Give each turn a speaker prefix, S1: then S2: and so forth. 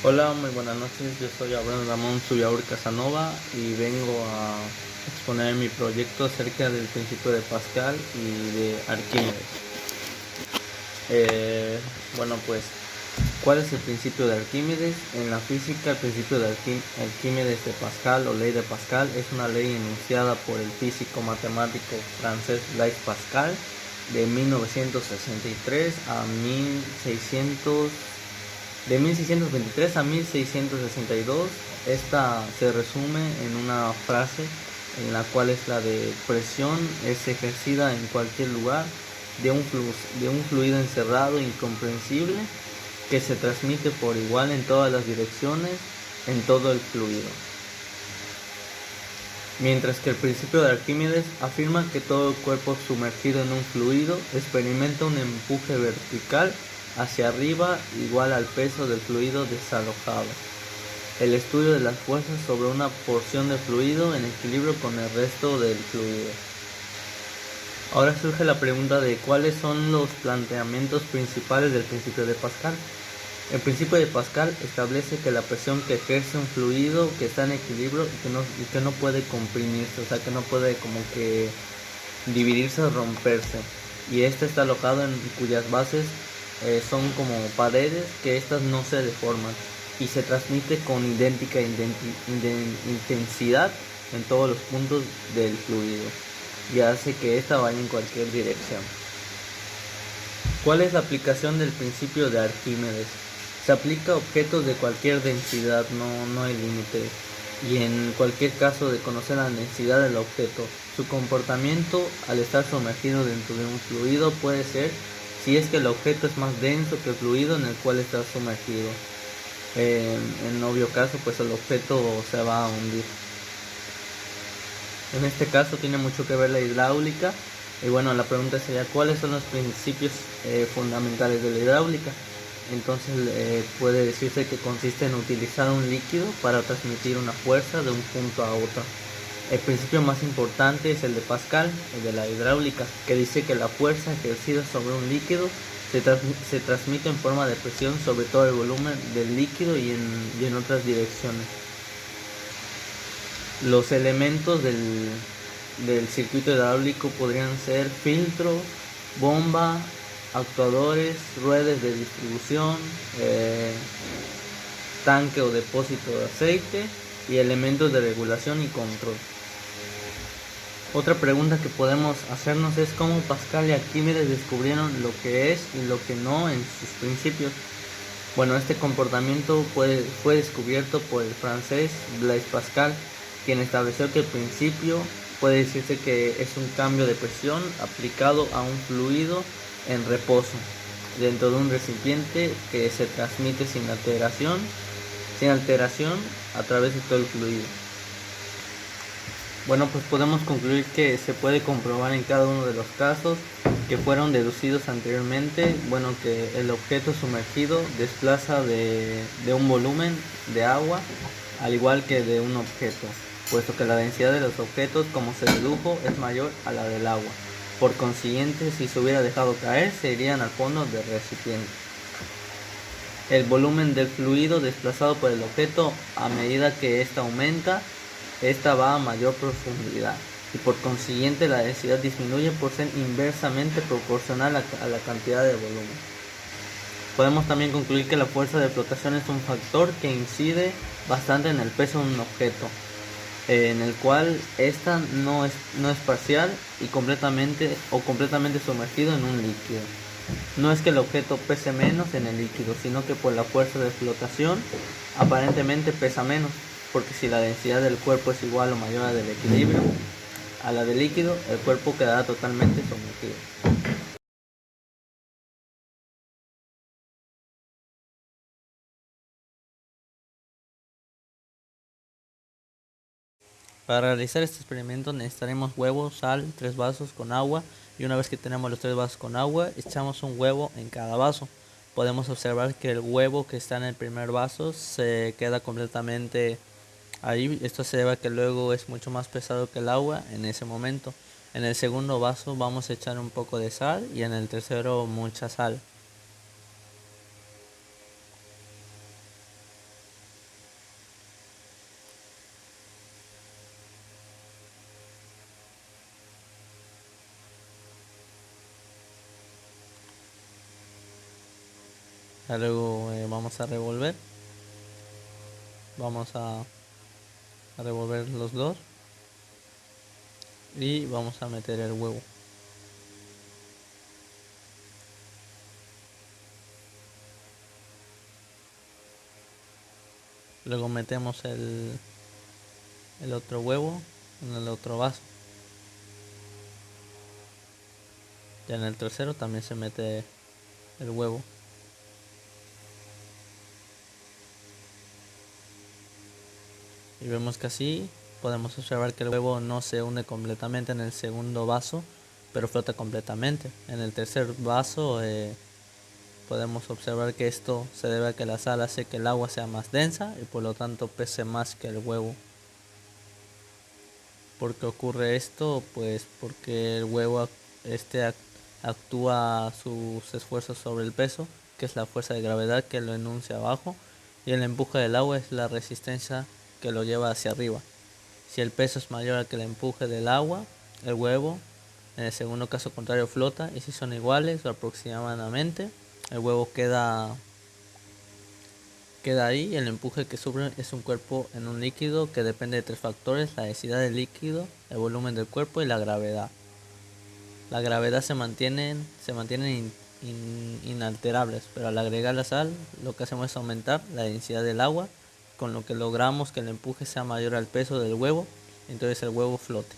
S1: Hola, muy buenas noches. Yo soy Abraham Ramón Subiaur Casanova y vengo a exponer mi proyecto acerca del principio de Pascal y de Arquímedes. Eh, bueno, pues, ¿cuál es el principio de Arquímedes? En la física, el principio de Arquímedes de Pascal o ley de Pascal es una ley enunciada por el físico matemático francés Blaise Pascal de 1963 a 1600. De 1623 a 1662, esta se resume en una frase en la cual es la de presión es ejercida en cualquier lugar de un fluido encerrado incomprensible que se transmite por igual en todas las direcciones en todo el fluido. Mientras que el principio de Arquímedes afirma que todo cuerpo sumergido en un fluido experimenta un empuje vertical hacia arriba igual al peso del fluido desalojado. El estudio de las fuerzas sobre una porción de fluido en equilibrio con el resto del fluido. Ahora surge la pregunta de cuáles son los planteamientos principales del principio de Pascal. El principio de Pascal establece que la presión que ejerce un fluido que está en equilibrio y que no puede comprimirse, o sea que no puede como que dividirse o romperse. Y este está alojado en cuyas bases son como paredes que estas no se deforman y se transmite con idéntica intensidad en todos los puntos del fluido y hace que ésta vaya en cualquier dirección. ¿Cuál es la aplicación del principio de Arquímedes? Se aplica a objetos de cualquier densidad, no hay límite. Y en cualquier caso de conocer la densidad del objeto, su comportamiento al estar sumergido dentro de un fluido puede ser si es que el objeto es más denso que el fluido en el cual está sumergido. En obvio caso, pues el objeto se va a hundir. En este caso tiene mucho que ver la hidráulica. Y bueno, la pregunta sería, ¿cuáles son los principios fundamentales de la hidráulica? Entonces puede decirse que consiste en utilizar un líquido para transmitir una fuerza de un punto a otro. El principio más importante es el de Pascal, el de la hidráulica, que dice que la fuerza ejercida sobre un líquido se transmite en forma de presión sobre todo el volumen del líquido y en otras direcciones. Los elementos del circuito hidráulico podrían ser filtro, bomba, actuadores, ruedas de distribución, tanque o depósito de aceite y elementos de regulación y control. Otra pregunta que podemos hacernos es cómo Pascal y Arquímedes descubrieron lo que es y lo que no en sus principios. Bueno, este comportamiento fue descubierto por el francés Blaise Pascal, quien estableció que el principio puede decirse que es un cambio de presión aplicado a un fluido en reposo dentro de un recipiente que se transmite sin alteración a través de todo el fluido. Bueno, pues podemos concluir que se puede comprobar en cada uno de los casos que fueron deducidos anteriormente, bueno, que el objeto sumergido desplaza de un volumen de agua al igual que de un objeto, puesto que la densidad de los objetos, como se dedujo, es mayor a la del agua. Por consiguiente, si se hubiera dejado caer, se irían al fondo del recipiente. El volumen del fluido desplazado por el objeto, a medida que ésta aumenta, esta va a mayor profundidad y por consiguiente la densidad disminuye por ser inversamente proporcional a la cantidad de volumen. Podemos también concluir que la fuerza de flotación es un factor que incide bastante en el peso de un objeto, en el cual esta no es parcial y completamente sumergido en un líquido. No es que el objeto pese menos en el líquido, sino que por la fuerza de flotación aparentemente pesa menos, porque si la densidad del cuerpo es igual o mayor a la del equilibrio, a la del líquido, el cuerpo quedará totalmente sumergido. Para realizar este experimento necesitaremos huevo, sal, 3 vasos con agua y una vez que tenemos los 3 vasos con agua, echamos un huevo en cada vaso. Podemos observar que el huevo que está en el primer vaso se queda completamente ahí. Esto se debe a que luego es mucho más pesado que el agua en ese momento. En el segundo vaso vamos a echar un poco de sal y en el tercero mucha sal. Ya luego vamos a revolver. Vamos a revolver los dos. Y vamos a meter el huevo. Luego metemos el otro huevo en el otro vaso. Ya en el tercero también se mete el huevo. Y vemos que así podemos observar que el huevo no se hunde completamente en el segundo vaso, pero flota completamente. En el tercer vaso podemos observar que esto se debe a que la sal hace que el agua sea más densa y por lo tanto pese más que el huevo. ¿Por qué ocurre esto? Pues porque el huevo actúa sus esfuerzos sobre el peso, que es la fuerza de gravedad que lo enuncia abajo, y el empuje del agua es la resistencia que lo lleva hacia arriba. Si el peso es mayor al que el empuje del agua, el huevo, en el segundo caso contrario, flota, y si son iguales o aproximadamente, el huevo queda ahí. El empuje que sufre es un cuerpo en un líquido que depende de tres factores: la densidad del líquido, el volumen del cuerpo y la gravedad. La gravedad se mantienen inalterables, pero al agregar la sal lo que hacemos es aumentar la densidad del agua, con lo que logramos que el empuje sea mayor al peso del huevo, entonces el huevo flote.